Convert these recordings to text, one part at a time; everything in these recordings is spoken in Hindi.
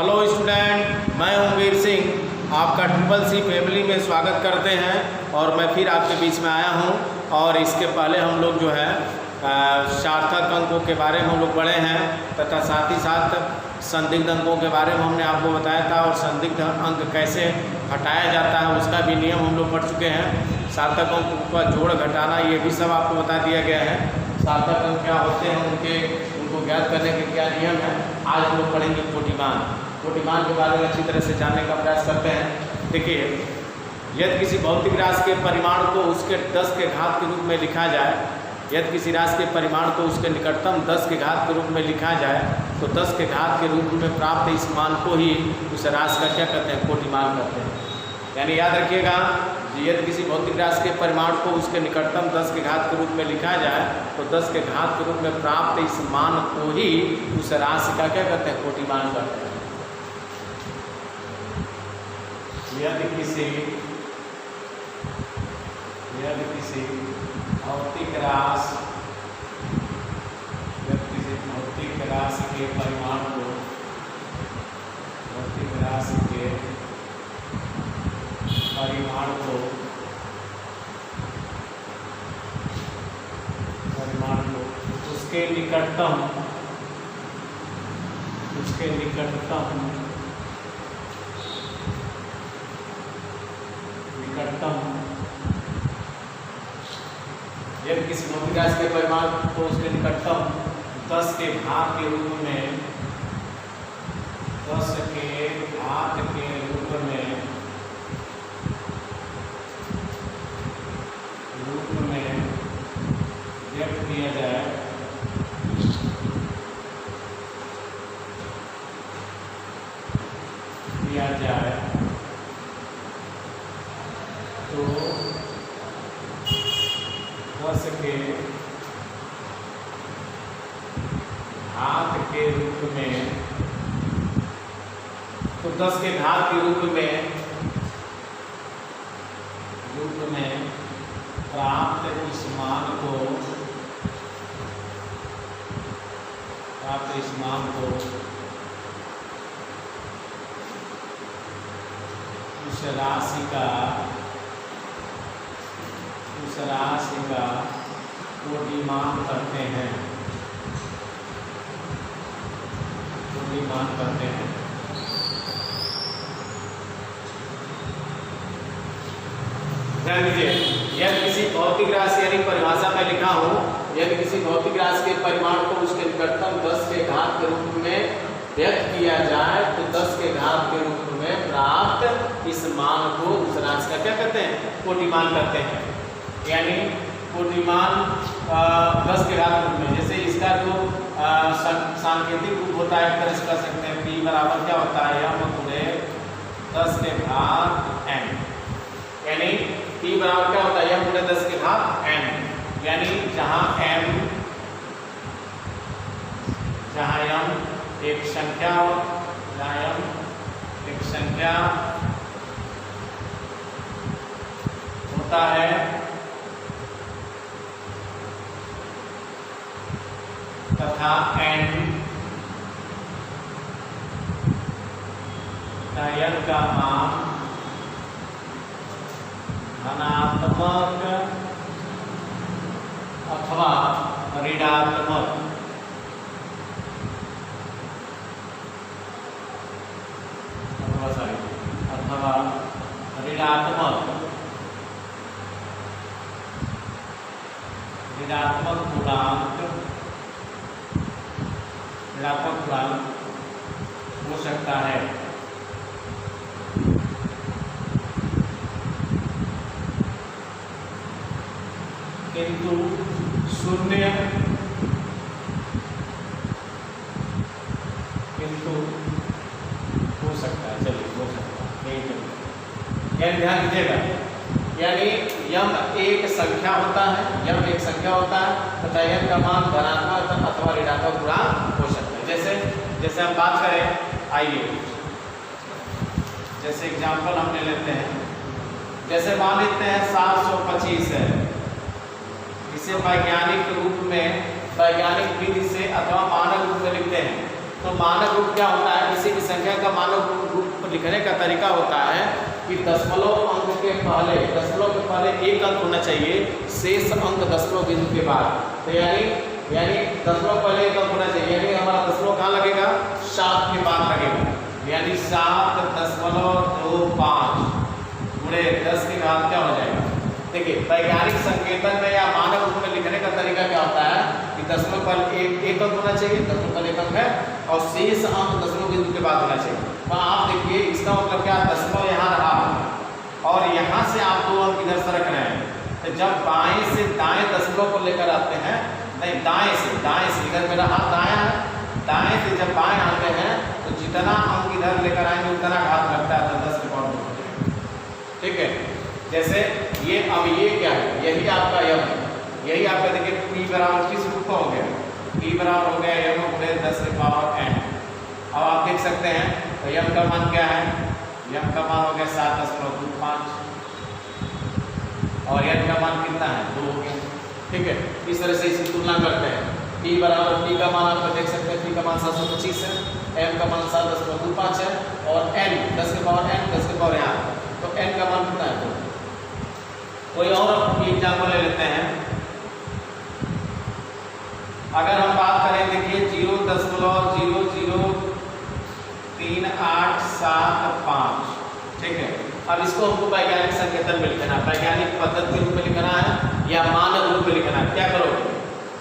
हेलो स्टूडेंट, मैं हूं वीर सिंह। आपका ट्रिपल सी फैमिली में स्वागत करते हैं और मैं फिर आपके बीच में आया हूं। और इसके पहले हम लोग जो है सार्थक अंकों के बारे में हम लोग पढ़े हैं तथा साथ ही साथ संदिग्ध अंकों के बारे में हमने आपको बताया था और संदिग्ध अंक कैसे हटाया जाता है उसका भी नियम हम लोग पढ़ चुके हैं। सार्थक अंकों का जोड़ घटाना ये भी सब आपको बता दिया गया है। सार्थक अंक क्या होते हैं, उनको ज्ञात करने के क्या नियम है, आज हम लोग पढ़ेंगे कोटिमान के बारे में अच्छी तरह से जानने का प्रयास करते हैं। देखिए, यदि किसी भौतिक राशि के परिमाण को उसके 10 के घात के रूप में लिखा जाए, यदि किसी राशि के परिमाण को उसके निकटतम 10 के घात के रूप में लिखा जाए तो 10 के घात के रूप में प्राप्त इस मान को ही उस राशि का क्या कहते हैं, कोटिमान कहते हैं। यानी याद रखिएगा, यदि किसी भौतिक राशि के परिमाण को उसके निकटतम 10 के घात के रूप में लिखा जाए तो 10 के घात के रूप में प्राप्त इस मान को ही उस राशि का क्या कहते हैं, कोटिमान कहते हैं। यदि किसी भौतिक राशि के परिमाण को उसके निकटतम यदि किसी भौतिक राशि के परिमाण को उसके निकटतम 10 के घात के रूप में व्यक्त किया जाए तो 10 के घात के रूप में प्राप्त इस मान को उस राशि का कोटिमान करते हैं। ध्यान दीजिए, यदि किसी भौतिक राशि यानी परिभाषा में लिखा हूं, यदि किसी भौतिक राशि के परिमाण को उसके निकटतम 10 के घात के रूप में व्यक्त किया जाए तो 10 के घात के रूप में प्राप्त इस मान को उस राशि का क्या कहते हैं, कोटिमान करते हैं। यानी कोटिमान 10 के घात के रूप में, जैसे इसका जो सांकेतिक रूप होता है तरह से कर सकते हैं। p बराबर क्या होता है, m गुणे 10 के घात n। यानी p बराबर क्या होता है, m गुणे 10 के घात n। यानी जहां m एक संख्या होता है तथा n का मान धनात्मक अथवा ऋणात्मक ऋणात्मक हो सकता है। किंतु शून्य हो सकता है, चलिए हो सकता है, यानी ध्यान दीजिएगा, यानी यम एक संख्या होता है तथा यम का मान धनात्मक अथवा ऋणात्मक पूर्णांक हो सकता है। जैसे हम बात करें, आइए जैसे एग्जाम्पल हमने लेते हैं, जैसे मान लेते हैं 725 है, इसे वैज्ञानिक रूप में वैज्ञानिक विधि से अथवा मानक रूप में लिखते हैं तो मानक रूप क्या होता है, किसी भी संख्या का मानक रूप लिखने का तरीका होता है कि दशमलव अंक के पहले, दशमलव के पहले एक अंक होना चाहिए, शेष अंक दशमलव बिंदु के बाद। तो यानी दशमलव पहले एक अंक होना चाहिए, यानी हमारा दशमलव कहाँ लगेगा, 7 के बाद लगेगा, यानी 7.25 गुणे 10 की घात क्या हो जाएगा। देखिए वैज्ञानिक संकेतन में या मानक रूप में लिखने का तरीका क्या होता है कि दशमलव पर एक अंक होना चाहिए, दशमलव पर एक अंक है, और शेष अंक दशमलव बिंदु के बाद होना चाहिए। तो आप देखिए इसका मतलब क्या, दशमलव यहाँ रहा और यहाँ से आप 2 अंक इधर से रख रहे हैं, तो जब बाएं से दाएं दशमलव को लेकर आते हैं, नहीं दाएं से, इधर मेरा हाथ दायां है, दाएं से जब बाएं आते हैं तो जितना अंक इधर लेकर आएंगे उतना घात लगता है, तो 10 के पावर 2 हो जाएगा। ठीक है, जैसे ये अब ये क्या है, यही आपका यम है, यही आपका देखिए p बराबर किस रूप का हो गया, p बराबर हो गया यम गुणे 10 के पावर n। अब आप देख सकते हैं तो यम का मान क्या है, यम का मान हो गया 7.25 और n का मान कितना है, 2 हो गया। ठीक है, इस तरह से इसकी तुलना करते हैं। p बराबर, p का मान आप देख सकते हैं, p का मान 725 है, m का मान 7.25 है और n 10 के पावर n 10 के पावर यहाँ, तो n का मान कितना है। कोई और एग्जाम्पल ले लेते हैं। अगर हम बात करें, देखिए 0.003875, ठीक है। अब इसको हमको वैज्ञानिक संकेतन में लिखना है, वैज्ञानिक पद्धति के रूप में लिखना है या मानक रूप में लिखना है। क्या करोगे,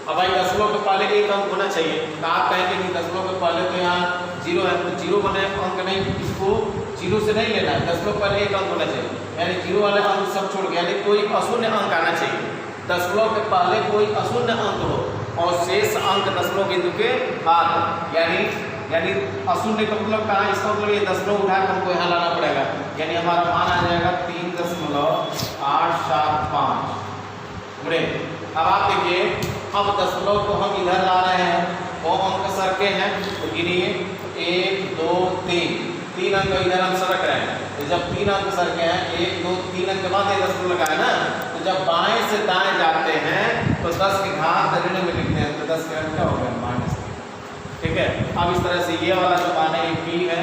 अब भाई दशमलव के पहले एक अंक होना चाहिए, तो आप कहेंगे कि दशमलव के पहले तो यहाँ 0 है, तो 0 बने अंक नहीं, इसको 0 से नहीं लेना है, दशमलव पहले एक अंक होना चाहिए, यानी 0 वाले अंक सब छोड़ के, यानी कोई अशून्य अंक आना चाहिए। दशमलव के पहले कोई अशून्य अंक हो और शेष अंक दशमलव बिंदु के बाद, यानी अशून्य का मतलब कहाँ, इसका मतलब ये दशमलव उठा कर हमको यहाँ लाना पड़ेगा, यानी हमारा मान आ जाएगा 3.875 गुणे। अब आप देखिए, अब दशमलव को हम इधर ला रहे हैं, वो अंक सरके हैं, तो गिनिए 1 2 3 अंक इधर हम सरक रहे हैं, तो जब 3 अंक सरके हैं, 1 2 3 अंक के बाद ये दशमलव लगाए ना, तो जब बाएं से दाएं जाते हैं तो 10 की घात ऋण में लिखते हैं, तो 10 के अंक क्या हो गया, -। ठीक है, अब इस तरह से ये वाला जो मान है ये p है,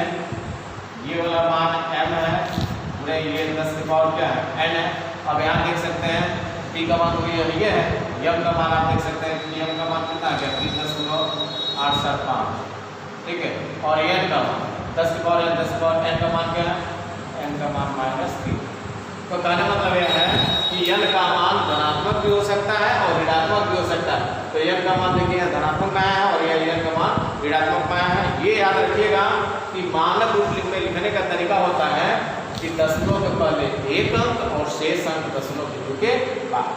ये वाला मान m है, पूरे ये 10 के पावर क्या है, n है। अब यहाँ देख सकते हैं p का मान तो ये है, m का मान आप देख सकते हैं कि m का मान कितना है, 3.875, ठीक है, और n का मान 10 के पावर n, 10 के पावर n का मान क्या है, n का मान -3। तो कहने मतलब यह है कि n का मान धनात्मक भी हो सकता है और ऋणात्मक भी हो सकता है। तो n का मान देखिए धनात्मक में आया है और यह n का मान ऋणात्मक में आया है। ये याद रखिएगा कि मानक रूप में लिखने का तरीका होता है कि दशमलव के पहले एक अंक और शेष अंक दशमलव बिंदु के बाद।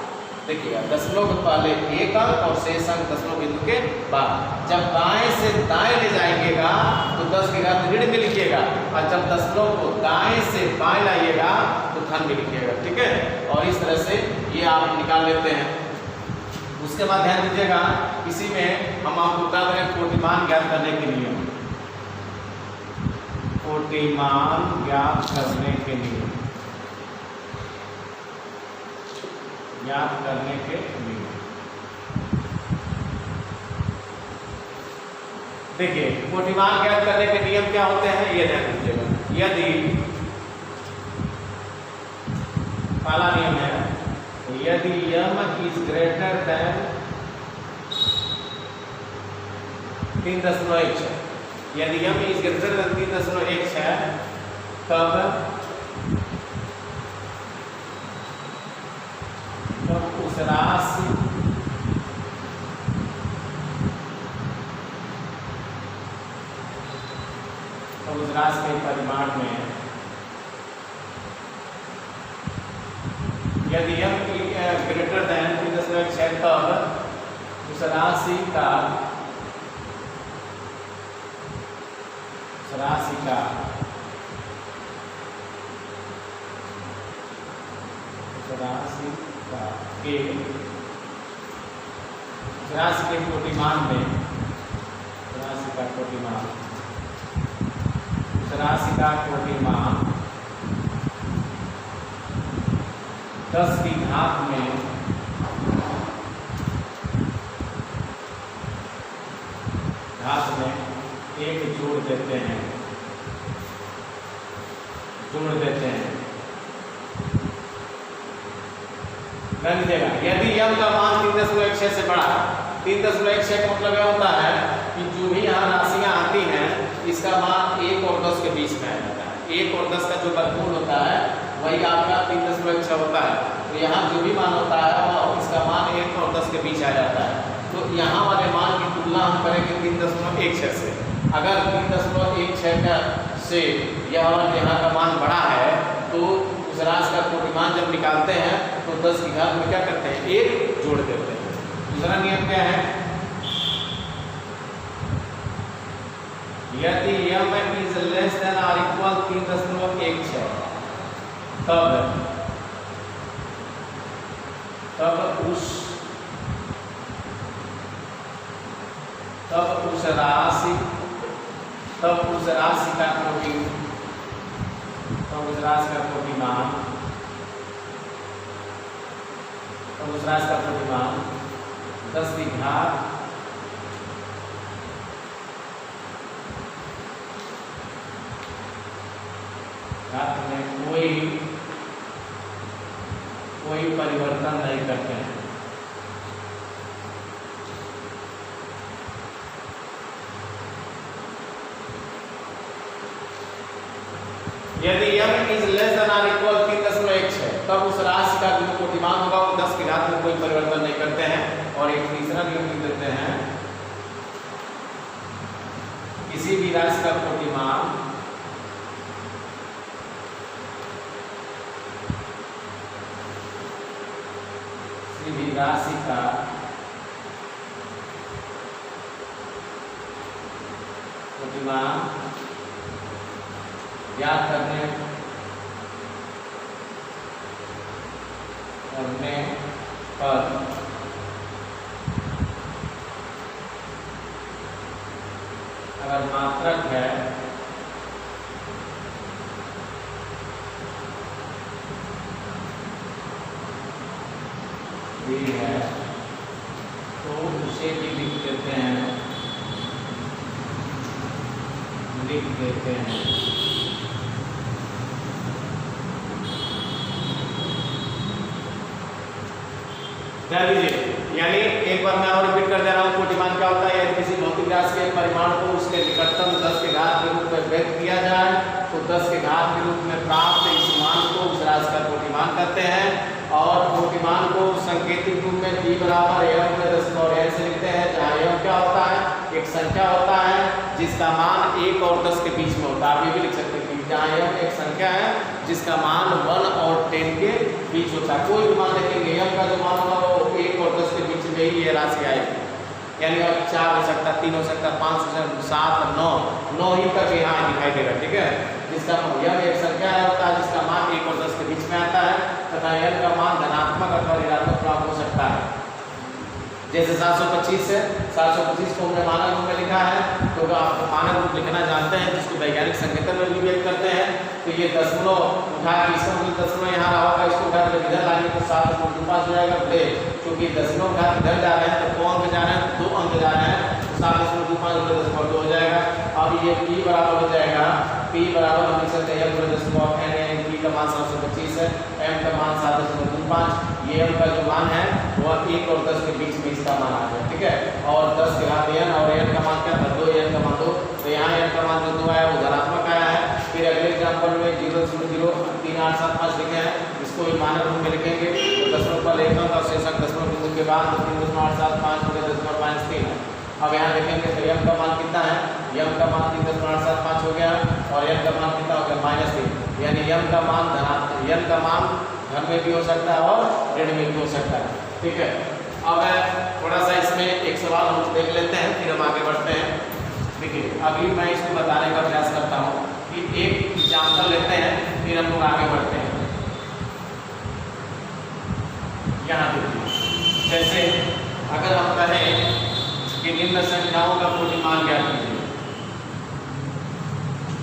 देखिएगा, दशमलव के पहले एक अंक और शेष अंक दशमलव बिंदु के बाद। जब दाएं से दाएं ले जाएंगेगा तो 10 की घात ऋण में लिखिएगा, और जब दशमलव को दाएं से बाएं लाइएगा तो धन में लिखिएगा। ठीक है, और इस तरह से ये आप निकाल लेते हैं। उसके बाद ध्यान दीजिएगा, इसी में हम आपको बता दें कोटिमान ज्ञात करने के लिए, कोटिमान ज्ञात करने के लिए, ज्ञात करने के लिए देखिए कोटिमान ज्ञात करने के नियम क्या होते हैं, ये ध्यान दीजिएगा। यदि पहला नियम है, यदि m इज ग्रेटर देन 3.16, यदि m इज ग्रेटर देन 3.16 है, तब उस राशि के परिमाण में, यदि m ग्रेटर देन 3.16 है, तब उस राशि का राशि के कोटिमान में, राशि का कोटिमान 10 की घात में 1 देते हैं, जोड़ देते हैं। लीजिएगा यदि m का मान 3.16 से बड़ा, 3.16 का मतलब यह होता है कि जो भी यहाँ राशियाँ आती हैं इसका मान 1 और 10 के बीच में आ जाता है। 1 और 10 का जो वर्गमूल होता है वही आपका 3.6 होता है। तो यहाँ जो भी मान होता है वह इसका मान 1 और 10 के बीच आ जाता है। तो यहाँ वाले मान की तुलना हम करेंगे 3.16 से। अगर 3.16 का से यहाँ का मान बड़ा है तो उस राशि का कोटिमान जब निकालते हैं तो 10 की घात में क्या करते हैं, 1 जोड़ देते हैं। दूसरा नियम क्या है, यदि m is less than or equal 3.16 तब उस राशि का कोटिमान 10 की घात में कोई परिवर्तन नहीं करते हैं। यदि m is less than or equal 3.1 है तब उस राशि का जो कोटिमान होगा वो 10 की घात में कोई परिवर्तन नहीं करते हैं। और एक तीसरा नियम लिख देते हैं, किसी भी राशि का कोटिमान ज्ञात करने पर अगर मात्रक है तो उसे भी लिख देते हैं। लीजिए, यानी एक बार मैं और रिपीट कर दे रहा हूँ, कोटिमान क्या होता है, यदि किसी भौतिक राशि के परिमाण को उसके निकटतम 10 के घात के रूप में व्यक्त किया जाए तो 10 के घात के रूप में प्राप्त इस मान को उस राशि का कोटिमान कहते हैं। और कोटिमान को सांकेतिक रूप में p बराबर m प्लस और n से लिखते हैं, जहाँ m क्या होता है, एक संख्या होता है जिसका मान 1 और 10 के बीच में होता है। आप ये भी लिख सकते हैं कि जहाँ m एक संख्या है जिसका मान 1 और 10 के बीच होता है। कोई भी मान देखेंगे m का जो मान होगा वो 1 और 10 के बीच में ही ये राशि आएगी। यानी 4 हो सकता है, 3 हो सकता है, 5 हो सकता है, 7, 9 ही तक यहाँ दिखाई देगा। ठीक है, जिसका यह एक संख्या होता है जिसका मान 1 और 10 के बीच में आता है तथा n का मान धनात्मक अथवा ऋणात्मक प्राप्त हो सकता है। जैसे 725 है, 725 को हमने मानक रूप में लिखा है, तो आप मानक रूप लिखना जानते हैं जिसको वैज्ञानिक संकेतन में भी व्यक्त करते हैं। तो ये दशमलव उठा के इसका दशमलव यहाँ रहा होगा, इसको उठा के इधर लाएंगे तो 7.5 हो जाएगा। क्योंकि दशमलव घात इधर जा रहे हैं तो 2 अंक जा रहे हैं, 2 अंक जा रहे हैं, 7.25 हो जाएगा। अब ये p बराबर हो जाएगा, p बराबर हम लिख सकते हैं m का मान 725 है, m का मान 7.25। ये m का जो मान है वह 1 और 10 के बीच में इसका मान आ गया। ठीक है, और 10 के घात n और n का मान क्या था, 2, n का मान 2। तो यहाँ n का मान जो 2 आया वो धनात्मक आया है। फिर अगले एग्जाम्पल में 0.03875 लिखे हैं, इसको भी मानक रूप में लिखेंगे तो दशमलव पर एक अंक और शेषक दशमलव बिंदु के बाद 3.875 है। अब यहाँ देखेंगे तो m का मान कितना है, m का मान 3.875 हो गया और n का मान कितना हो गया, -3। यानी m का मान धन में भी हो सकता है और ऋण में भी हो सकता है। ठीक है, अब थोड़ा सा इसमें एक सवाल हम देख लेते हैं, फिर हम आगे बढ़ते हैं। देखिए, अभी मैं इसको बताने का प्रयास करता हूँ कि एक एग्जाम्पल लेते हैं, फिर हम लोग आगे बढ़ते हैं। यहाँ देखिए, जैसे अगर हम कहें कि निम्न संख्याओं का कोटिमान ज्ञात कीजिए,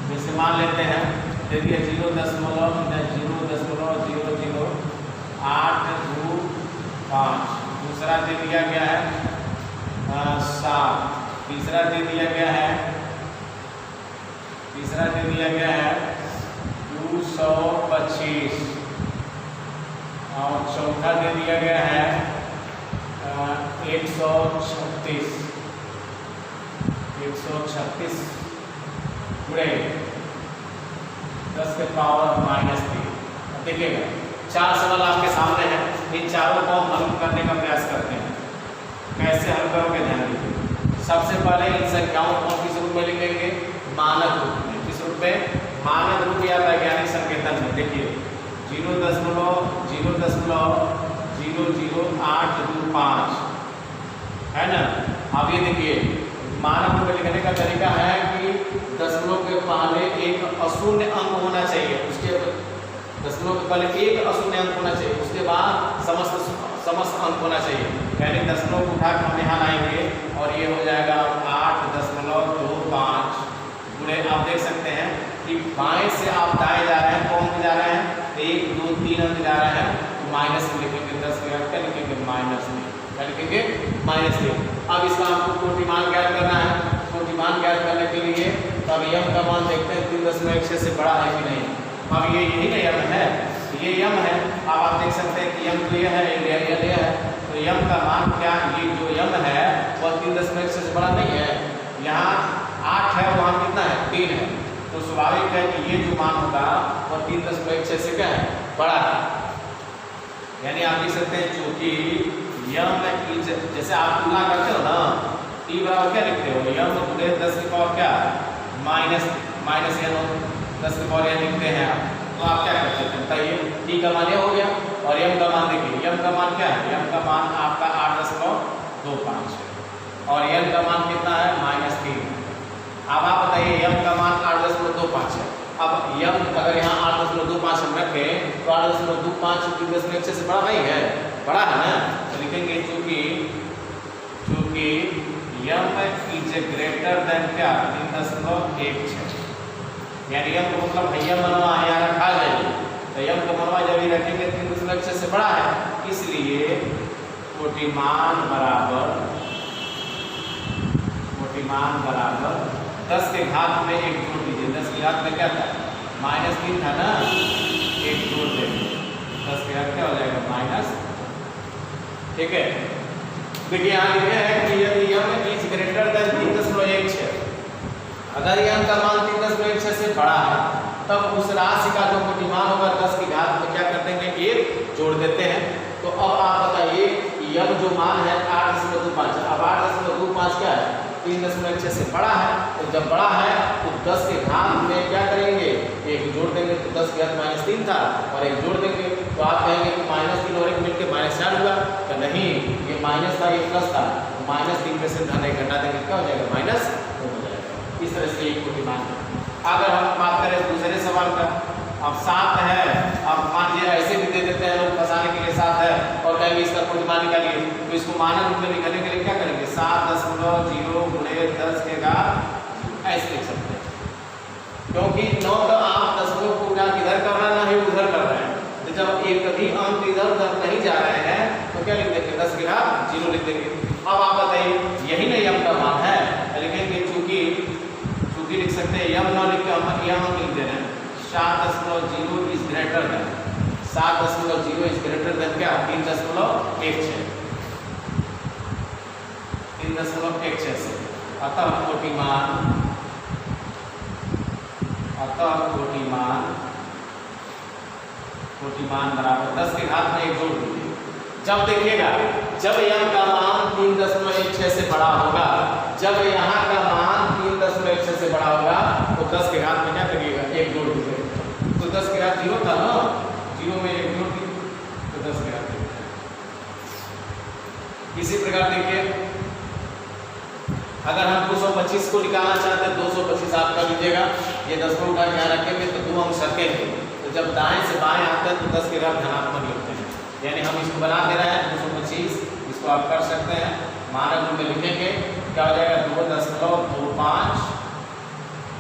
जैसे मान लेते हैं देखिए 0.000825, दूसरा दे दिया गया है 7, तीसरा दे दिया गया है तीसरा दे दिया गया है 225 और चौथा दे दिया गया है 136 गुणे 10 के पावर -3। देखिएगा 4 सवाल आपके सामने हैं, इन चारों को हम हल करने का प्रयास करते हैं। कैसे हल करोगे ध्यान दीजिए। सबसे पहले इन संख्याओं को किस रूप में लिखेंगे? मानक रूप में। किस रूप में? मानक रूप या वैज्ञानिक संकेतन में। देखिए 0.00825 है ना। अब ये देखिए मानक रूप में लिखने का तरीका है कि दशमलव के पहले एक अशून्य अंक होना चाहिए, उसके दशमलव के पहले एक अशून्य अंक होना चाहिए, उसके बाद समस्त अंक होना चाहिए। यानी दशमलव को उठा हम यहाँ लाएंगे और ये हो जाएगा 8.25 गुणे। आप देख सकते हैं कि बाएं से आप दाएं जा रहे हैं, कौन में जा रहे हैं? 1 2 3 अंक जा रहे हैं, तो माइनस में लिखेंगे। 10 के बाद क्या लिखेंगे? माइनस में। क्या लिखेंगे? माइनस में। अब इसका आपको कोटिमान ज्ञात करना है। कोटिमान ज्ञात करने के लिए अब यम का मान देखते हैं 3.16 से बड़ा है कि नहीं। अब ये यही ना यम है, ये यम है। अब आप देख सकते हैं कि यम ये है, ये है, तो यम का मान क्या? ये जो यम है वह 3.16 से बड़ा नहीं है। यहाँ 8 है, वहाँ कितना है? 3 है। तो स्वाभाविक है कि ये जो मान होगा वह 3.16 से क्या है? बड़ा है। यानी आप देख सकते हैं चूंकि यम जैसे आप तुलना करते हो ना, टी बराबर क्या लिखते हो? यम गुणे 10 की पावर क्या? माइनस n 10 की पावर n लिखते हैं आप। तो आप क्या करते हैं बताइए? टी का मान ये हो गया और यम का मान देखिए। यम का मान क्या है? यम का मान आपका 8.25 है और n का मान कितना है? -3। अब आप बताइए यम का मान 8.25 है। अब यम अगर यहाँ 8.25 हम रखें तो 8.25 3.16 से बड़ा नहीं है? बड़ा है ना। तो लिखेंगे चूंकि यम इज ग्रेटर देन क्या? 3.16। यानी यम को मतलब भैया मनवा यहाँ रखा जाएगी, तो यम को मनवा जब ही रखेंगे 3.16 से बड़ा है, इसलिए कोटिमान बराबर 10 के घात में 1 जोड़ दीजिए। 10 के घात में क्या था? -3 था ना, 1 जोड़ देंगे। 10 के घात क्या हो जाएगा? माइनस। ठीक है। देखिए यहाँ लिखे हैं कि यदि यम इज ग्रेटर देन 3.16, अगर यम का मान 3.16 से बड़ा है तब उस राशि का जो कोटिमान होगा 10 की घात में क्या कर देंगे? 1 जोड़ देते हैं। तो अब आप बताइए यम जो मान है 8.25, अब 8.25 क्या है? 3.16 से बड़ा है। तो जब बड़ा है तो 10 के घात में क्या करेंगे? 1 जोड़ देंगे। तो 10 के घात -3 था और 1 जोड़ देंगे, तो आप कहेंगे कि -3 और 1 मिलकर -4 हुआ। तो नहीं, ये माइनस था, ये प्लस था। तो -3 में से धन 1 घटा देंगे, क्या हो जाएगा? -2 हो जाएगा। इस तरह से एक कोटिमान। अगर हम बात करें दूसरे सवाल का, अब 7 है, अब मान लीजिए ऐसे भी दे देते हैं लोग फंसाने के लिए 7 है और कहेंगे इसका कोटिमान निकालिए, तो इसको मानक रूप में निकालने के लिए क्या करेंगे? 7.0 गुणे 10 के घात ऐसे लिख सकते हैं, क्योंकि 9 का आप दशमलव को उठा इधर कर रहे हैं ना ही उधर कर रहे हैं। तो जब एक भी अंक इधर उधर नहीं जा रहे हैं तो क्या लिख देंगे? 10 के घात 0 लिख देंगे। अब आप बताइए यही नहीं यम का मान है, लिखेंगे चूंकि लिख सकते हैं यम न लिख के हम यहाँ लिख दे रहे हैं 7.0 is greater than 7.0 is greater than क्या? 3.16 से। अतः कोटिमान बराबर 10 के घात में 1 जोड़ दीजिए। जब देखिएगा जब यम का मान 3.16 से बड़ा होगा, जब यहाँ का मान 3.16 से बड़ा होगा तो 10 के घात में क्या करिएगा? 1 जोड़ दीजिएगा। तो 10 के घात 0 था ना, 0 में 1 जोड़ दीजिए तो 10 के घात। इसी प्रकार देखिए अगर हम 225 को निकालना चाहते हैं 225 आप कर लीजिएगा। ये 10 को उठा के यहाँ रखेंगे तो 2 अंक सकेंगे, तो जब दाएं से बाएं आते हैं तो 10 के घात धनात्मक लिखते हैं। यानी हम इसको बना दे रहे हैं 225, इसको आप कर सकते हैं मानक रूप में लिखेंगे, क्या हो जाएगा? 2.25।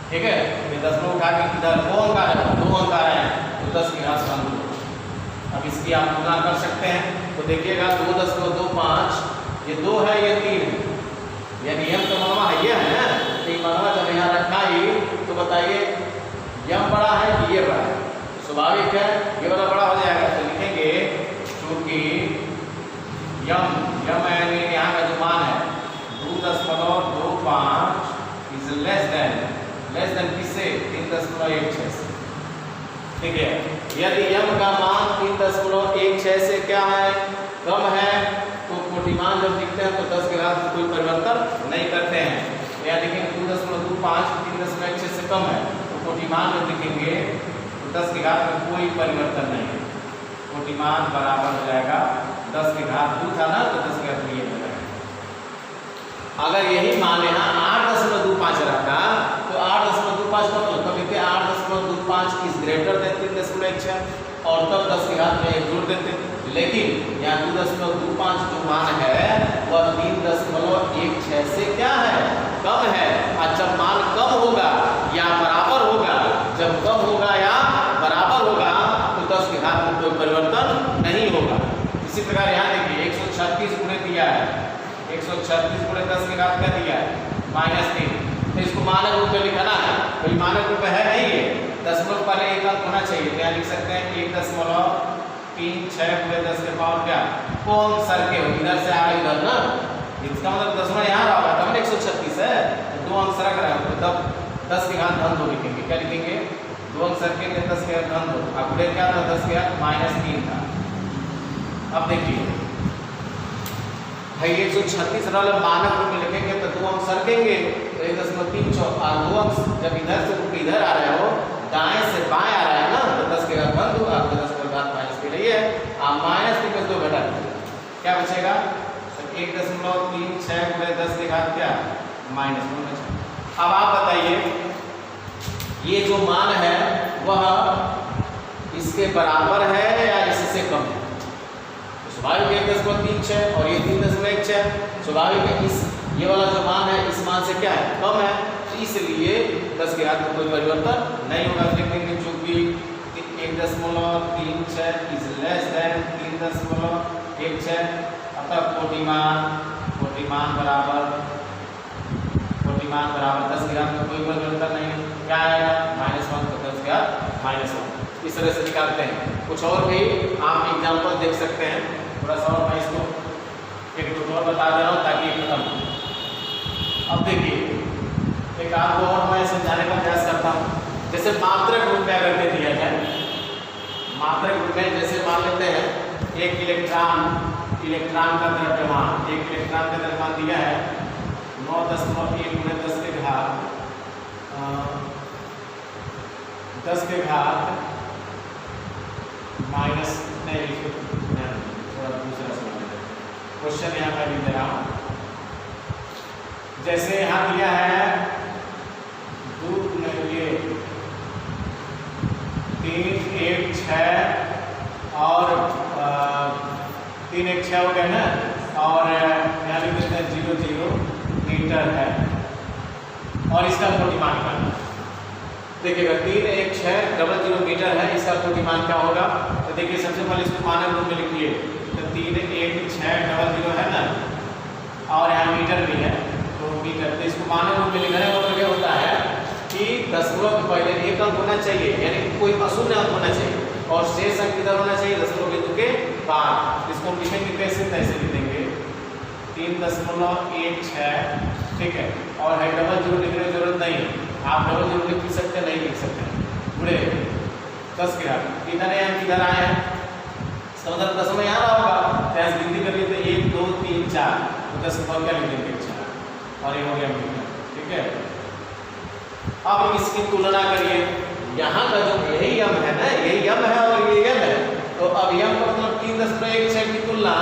ठीक है, ये 10 को उठा के इधर 2 अंक आ रहे हैं, 2 अंक आ रहे हैं तो 10 की घात 2। अब इसकी आप तुलना कर सकते हैं तो देखिएगा 2.25 ये 2 है, ये 3 है। यानी यम का मनवा है ये है ना, तो मनवा जब यहाँ रखा ही तो बताइए यम बड़ा है कि ये बड़ा है, स्वाभाविक है ये वाला बड़ा हो जाएगा। तो लिखेंगे चूंकि यम यानी यहाँ का जो मान है 2.25 इज लेस देन किससे 3.16 से, ठीक है। यदि यम का मान 3.16 से क्या है, कम है, तो कोटिमान जब लिखते हैं तो 10 के घात में कोई परिवर्तन नहीं करते हैं। या देखेंगे 2.25 3.16 से कम है तो कोटिमान जब लिखेंगे तो 10 के घात में कोई परिवर्तन नहीं है, कोटिमान बराबर हो जाएगा 10 के घात 2 था ना, तो 10 के घात में ये हो जाएगा। अगर यही मान यहाँ 8.25 रहता तो 8.25 का मतलब लिखते 8.25 इज ग्रेटर देन 3.16 और तब 10 के घात में 1 जोड़ देते। लेकिन यहाँ 2.25 जो मान है वह 3.16 से क्या है, कम है। और जब मान कम होगा या बराबर होगा, जब कम होगा या बराबर होगा तो 10 के घात में कोई परिवर्तन नहीं होगा। इसी प्रकार यहाँ देखिए 136 गुणे दिया है, 136 गुणे 10 के घात का दिया है -3, तो इसको मानक रूप में लिखना है, कोई मानक रूप है नहीं है, दशमलव पहले एक अंक होना चाहिए। तो यहाँ लिख सकते हैं 1.36 गुणे 10 के पावर क्या, कौन सर के हो, इधर से आगे इधर ना, इसका मतलब दशमलव यहाँ रहा होगा तब 136 है, तो 2 अंक सरक रहा है, तो तब 10 के घात धन 2 लिखेंगे। क्या लिखेंगे 2 अंक सरकेंगे 10 के घात धन 2, अब गुणे क्या था 10 के घात -3 था। अब देखिए भाई 136 वाला मानक रूप में लिखेंगे तो 2 अंक सरकेंगे तो 1.34 और 2 अंक जब इधर से रुक इधर आ रहे हो, दाएं से बाएं आ रहा है ना, तो 10 के घात बंद होगा, आपको 10 के घात माइनस के लिए आप -3 में 2 घटा दीजिए, क्या बचेगा 1.36 गुणे 10 के घात क्या -1 बचेगा। अब आप बताइए ये जो मान है वह इसके बराबर है या इससे कम है, स्वाभाविक 1.36 और ये 3.16, स्वाभाविक है इस ये वाला जो मान है इस मान से क्या है, कम है, इसलिए 10 के घात में कोई परिवर्तन नहीं होगा। लिखेंगे चूंकि 1.36 इज लेस देन 3.16, अतः कोटिमान बराबर 10 के घात में कोई परिवर्तन नहीं, क्या आएगा -1, तो 10 के घात -1। इस तरह से निकालते हैं। कुछ और भी आप एग्जाम्पल देख सकते हैं, थोड़ा सा और मैं इसको एक दो और बता दे रहा हूँ ताकि खत्म। अब देखिए एक आपको और मैं समझाने का प्रयास करता हूँ। जैसे मात्रक रूप में अगर दे दिया जाए, मात्रक रूप में जैसे मान लेते हैं एक इलेक्ट्रॉन का द्रव्यमान, एक इलेक्ट्रॉन का द्रव्यमान दिया है 9.1 गुणे 10 के घात 10 के घात माइनस नहीं लिखे, थोड़ा दूसरा क्वेश्चन यहाँ मैं लिख दे रहा हूँ। जैसे यहाँ दिया है 3 1 6 और 3 1 6 हो गया ना, और यहाँ लिख देते हैं 0 मीटर है और इसका कोटिमान निकालना। देखिएगा 3 1 6 00 मीटर है, इसका कोटिमान क्या होगा, तो देखिए सबसे पहले इसको मानक रूप में लिखिए, तो 3 1 6 00 है ना, और यहाँ मीटर भी है तो मीटर, तो इसको मानक रूप में लिखने का मतलब क्या होता है कि दशमलव के पहले एक अंक होना चाहिए, यानी कोई अशून्य अंक होना चाहिए और शेष अंक किधर होना चाहिए, दशमलव बिंदु के बाद। इसको लिखेंगे कैसे, तैसे लिखेंगे 3.16, ठीक है, और है 00 लिखने की जरूरत नहीं, आप 00 लिख सकते नहीं लिख सकते, गुणे 10 के घात किधर है, किधर आए हैं, इसका मतलब दशमलव यहाँ रहा होगा, तो गिनती कर लिए तो 1 2 3 4, तो 10 के बाद क्या लिख देंगे 4 और ये हो गया मीटर, ठीक है। अब इसकी तुलना करिए, यहाँ का जो यही यम है ना, यही यम है और ये यम है, तो अब यम का मतलब 3.16 की तुलना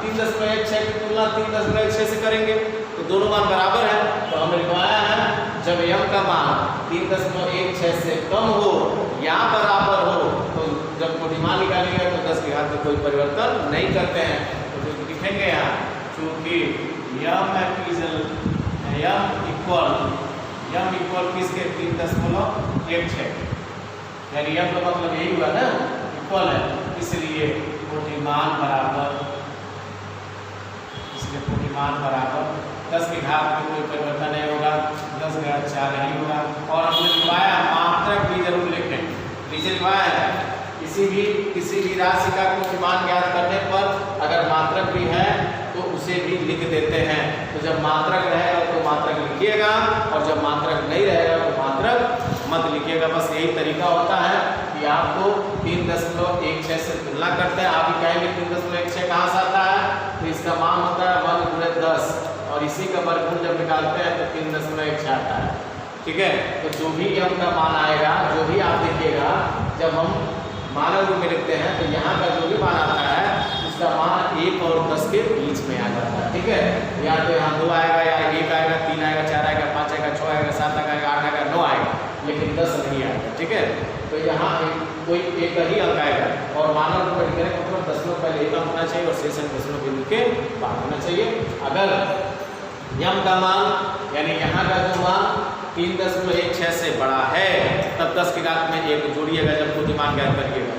3.16 से करेंगे तो दोनों मान बराबर है। तो हमने लिखवाया है जब यम का मान 3.16 से कम हो या बराबर हो तो जब कोटिमान निकालेंगे तो 10 के घात में कोई परिवर्तन नहीं करते हैं। तो लिखेंगे यहाँ चूंकि यम इक्वल किसके 3.16, यानी यम का मतलब यही हुआ ना, इक्वल है, इसलिए कोटिमान बराबर 10 के घात में कोई परिवर्तन नहीं होगा, 10 के घात 4 नहीं होगा। और हमने लिखवाया मात्रक भी जरूर नीचे लिखवाया है किसी भी राशि का कुछ मान ज्ञात करने पर अगर मात्रक भी है तो उसे भी लिख देते हैं। तो जब मात्रक रहेगा तो मात्रक लिखिएगा और जब मात्रक नहीं रहेगा तो मात्रक मत लिखिएगा। बस यही तरीका होता है कि आपको 3.16 से तुलना करते हैं। आप ही कहेंगे 3.16 कहाँ से आता है, तो इसका मान होता है 1 गुणे 10 और इसी का वर्गमूल जब निकालते हैं तो 3.16 आता है। ठीक है, तो जो भी m का मान आएगा, जो भी आप देखिएगा जब हम मानव रूप में लिखते हैं तो यहाँ का जो भी मान आता है उसका मान 1 और 10 के बीच में आ जाता है। ठीक है, या तो यहाँ 2 आएगा या 1 आएगा, 3 आएगा, 4 आएगा, 5 आएगा, 6 आएगा, 7 आएगा, 8 आएगा, 9 आएगा, लेकिन 10 नहीं आएगा। ठीक है, तो यहाँ कोई एक ही अंक आएगा और मानव रूप में लिखने का मतलब दशमलव पहले एक अंक होना चाहिए और शेष अंक दशमलव बिंदु के बाद होना चाहिए। अगर m का मान यानी यहाँ का जो मान 3.16 से बड़ा है तब 10 की घात में 1 जोड़िएगा जब कोई मान ज्ञात करिएगा।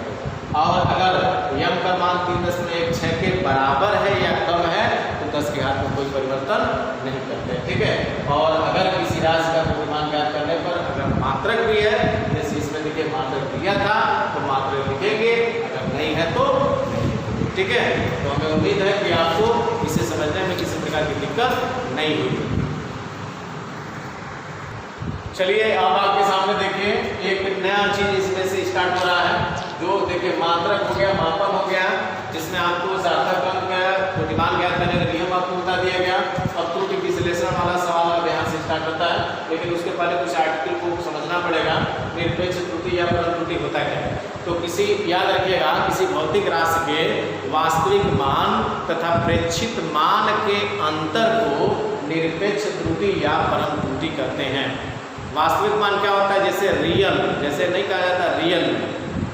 और अगर m का मान 3.16 के बराबर है या कम है तो 10 की घात में कोई परिवर्तन नहीं करते। ठीक है, और अगर किसी राशि का कोई मान ज्ञात करने पर अगर मात्रक भी है, जैसे इसमें देखिए मात्रक दिया था तो मात्रक लिखेंगे, अगर नहीं है तो नहीं। ठीक है, तो हमें उम्मीद है कि आपको इसे समझने में किसी प्रकार की दिक्कत नहीं हुई। चलिए अब आपके सामने देखिए एक नया चीज इसमें से स्टार्ट हो रहा है, जो देखिए मात्रक हो गया, मापन हो गया, जिसमें आपको सार्थक अंक का प्रतिमान ज्ञात करने का नियम आपको बता दिया गया। अब त्रुटि विश्लेषण वाला सवाल अब यहाँ से स्टार्ट होता है, लेकिन उसके पहले कुछ आर्टिकल को समझना पड़ेगा। निरपेक्ष त्रुटि या परम त्रुटि होता क्या है, तो किसी याद रखिएगा किसी भौतिक राशि के वास्तविक मान तथा प्रेक्षित मान के अंतर को निरपेक्ष त्रुटि या परम त्रुटि कहते हैं। वास्तविक मान क्या होता है, जैसे रियल, जैसे नहीं कहा जाता रियल,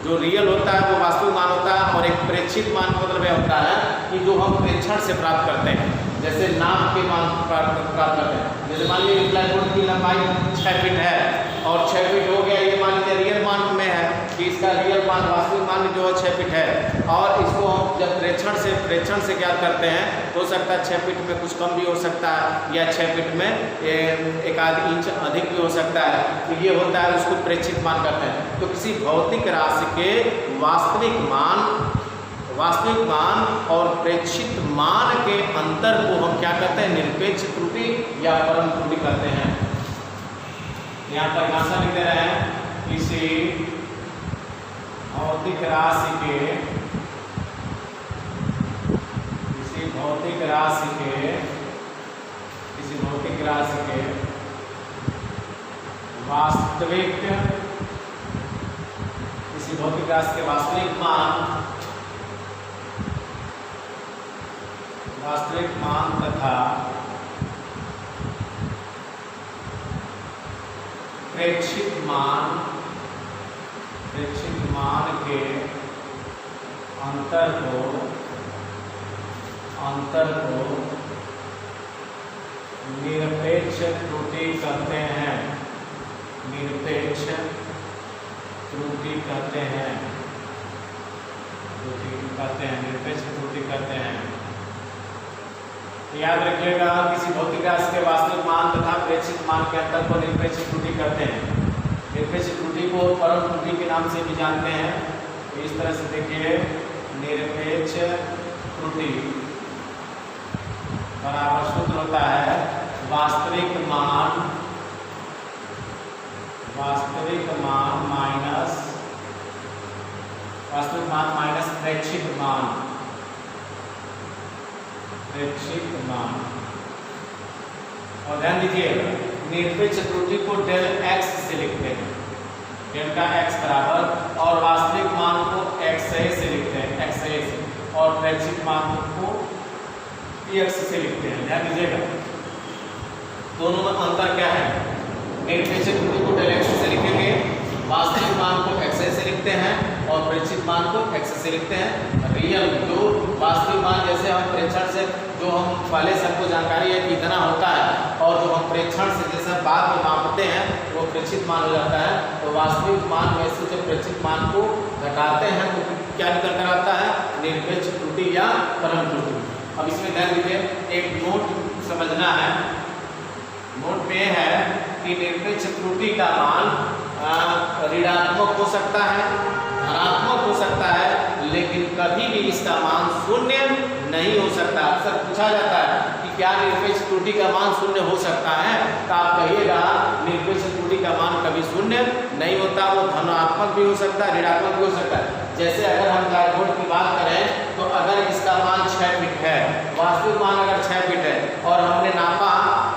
जो रियल होता है वो वास्तविक मान होता है। और एक प्रेक्षित मान का मतलब यह होता है कि जो हम प्रेक्षण से प्राप्त करते हैं, जैसे नाप के मान प्राप्त करते हैं। जैसे मान लीजिए ब्लैक बोर्ड की लंबाई 6 फीट है और 6 फीट हो गया, ये मान लीजिए रियल मान में है कि इसका रियल मान वास्तविक मान जो है 6 फीट है, और इसको हम जब प्रेक्षण से क्या करते हैं, हो सकता है 6 फीट में कुछ कम भी हो सकता है या 6 फीट में 1 इंच अधिक भी हो सकता है, तो ये होता है उसको प्रेक्षित मान कहते हैं। तो किसी भौतिक राशि के वास्तविक मान और प्रेक्षित मान के अंतर को हम क्या कहते हैं, निरपेक्ष त्रुटि या परम त्रुटि कहते हैं। यहाँ परिभाषा लिख दे रहे हैं, किसी भौतिक राशि के वास्तविक मान तथा प्रेक्षित मान के अंतर को निरपेक्ष त्रुटि कहते हैं। निरपेक्ष त्रुटि कहते हैं। याद रखिएगा किसी भौतिक राशि के वास्तविक मान तथा प्रेक्षित मान के अंतर को निरपेक्ष त्रुटि कहते हैं। निरपेक्ष त्रुटि को परम त्रुटि के नाम से भी जानते हैं। तो इस तरह से देखिए, निरपेक्ष त्रुटि बराबर सूत्र होता है वास्तविक मान माइनस प्रेक्षित मान। और ध्यान दीजिएगा निरपेक्ष त्रुटि को डेल x से लिखते हैं, डेल्टा x बराबर, और वास्तविक मान को xa से लिखते हैं, xa से, और प्रेक्षित मान को x से लिखते हैं। ध्यान दीजिएगा दोनों में अंतर क्या है, निरपेक्ष त्रुटि को डेल x से लिखेंगे, वास्तविक मान को xa से लिखते हैं और प्रेक्षित मान को x से लिखते हैं। रियल जो वास्तविक मान, जैसे हम प्रेक्षण से जो हम पहले सबको जानकारी है कि इतना होता है, और जो हम प्रेक्षण से जैसे बाद में मापते हैं वो प्रेक्षित मान हो जाता है। तो वास्तविक मान में से जब प्रेक्षित मान को घटाते हैं तो क्या निकल कर आता है, निरपेक्ष त्रुटि या परम त्रुटि। अब इसमें ध्यान दीजिए, एक नोट समझना है। नोट में है कि निरपेक्ष त्रुटि का मान ऋणात्मक हो सकता है, धनात्मक हो सकता है, लेकिन कभी भी इसका मान शून्य नहीं हो सकता। अक्सर पूछा जाता है कि क्या निरपेक्ष त्रुटि का मान शून्य हो सकता है, तो आप कहिएगा निरपेक्ष त्रुटि का मान कभी शून्य नहीं होता। वो धनात्मक भी हो सकता है, ऋणात्मक भी हो सकता है। जैसे अगर हम ब्लैक बोर्ड की बात करें तो अगर इसका मान 6 फीट है, वास्तविक मान अगर 6 फीट है और हमने नापा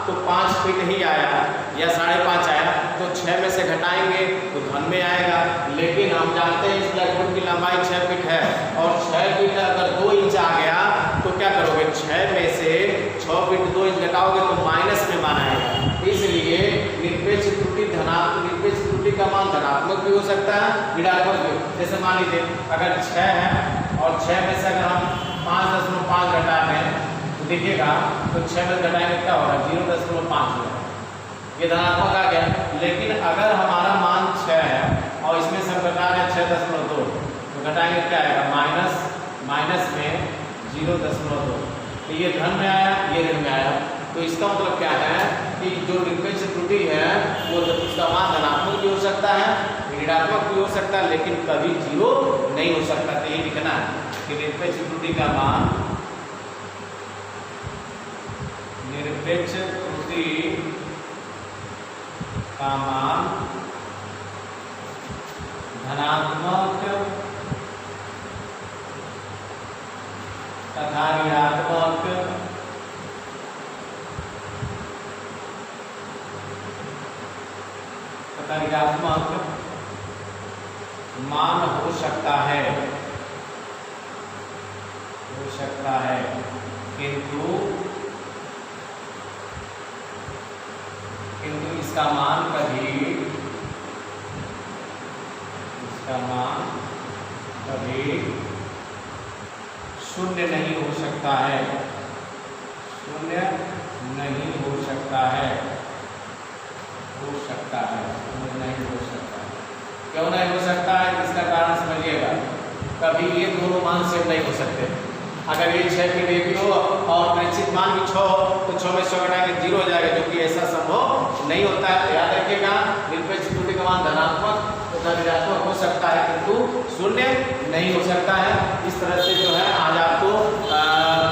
तो 5 फीट ही आया या 5.5 आया, तो 6 में से घटाएंगे तो धन में आएगा। लेकिन हम जानते हैं इस ब्लैक बोर्ड की लंबाई 6 फीट है और 6 फीट अगर 2 इंच आ गया तो क्या करोगे, 6 में से 6 फीट 2 इंच घटाओगे तो माइनस में मान आएगा। इसलिए निरपेक्ष त्रुटि निरपेक्ष त्रुटि का मान धनात्मक भी हो सकता है, ऋणात्मक भी। जैसे मान लीजिए अगर 6 है और 6 में से अगर हम 5.5 घटाते हैं तो देखिएगा तो 6 में घटाएंगे क्या होगा, 0.5 होगा, ये धनात्मक आ गया। लेकिन अगर हमारा मान 6 है और इसमें से हम घटा रहे हैं 6.2 तो घटाएंगे क्या आएगा, माइनस में 0.2, तो ये धन में आया, ये ऋण में आया। तो इसका मतलब क्या है कि जो निरपेक्ष त्रुटि है वो उसका मान धनात्मक भी हो सकता है, ऋणात्मक भी हो सकता है, लेकिन कभी 0 नहीं हो सकता। तो ये लिखना है कि निरपेक्ष त्रुटि का मान, निरपेक्ष त्रुटि का मान धनात्मक तथा ऋणात्मक मान हो सकता है, किंतु इसका मान कभी शून्य नहीं हो सकता है, नहीं हो सकता है। क्यों नहीं हो सकता है, इसका कारण समझिएगा। कभी ये दोनों मान सेम नहीं हो सकते। अगर ये 6 फीट एक हो और निश्चित मान भी 6 हो तो 6 में 6 घटाएंगे 0 हो जाएगा, जो कि ऐसा संभव नहीं होता है। तो याद रखिएगा निरपेक्ष त्रुटि का मान धनात्मक तथा ऋणात्मक हो सकता है, किंतु शून्य नहीं हो सकता है। इस तरह से जो है आज आपको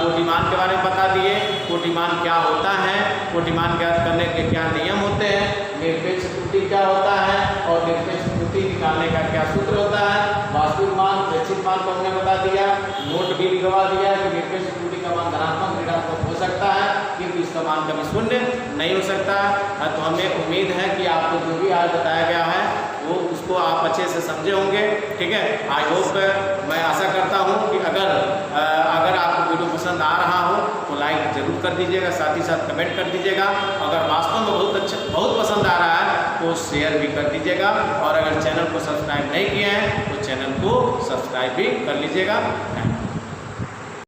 कोटिमान के बारे में बता दिए, कोटिमान क्या होता है, कोटिमान ज्ञात करने के क्या नियम होते हैं, निरपेक्ष त्रुटि क्या होता है और निरपेक्ष त्रुटि निकालने का क्या सूत्र होता है, वास्तविक मान निश्चित मान को हमने बता दिया, नोट भी लिखवा दिया कि निरपेक्ष त्रुटि का मान धनात्मक ऋणात्मक हो सकता है, किंतु इसका मान कभी शून्य नहीं हो सकता। तो हमें उम्मीद है कि आपको जो भी आज बताया गया है वो उसको आप अच्छे से समझे होंगे। ठीक है, आई होप, मैं आशा करता हूँ कि अगर आपको वीडियो पसंद आ रहा हो तो लाइक जरूर कर दीजिएगा, साथ ही साथ कमेंट कर दीजिएगा। अगर वास्तव में बहुत पसंद आ रहा है तो शेयर भी कर दीजिएगा, और अगर चैनल को सब्सक्राइब नहीं किए हैं तो चैनल को सब्सक्राइब भी कर लीजिएगा।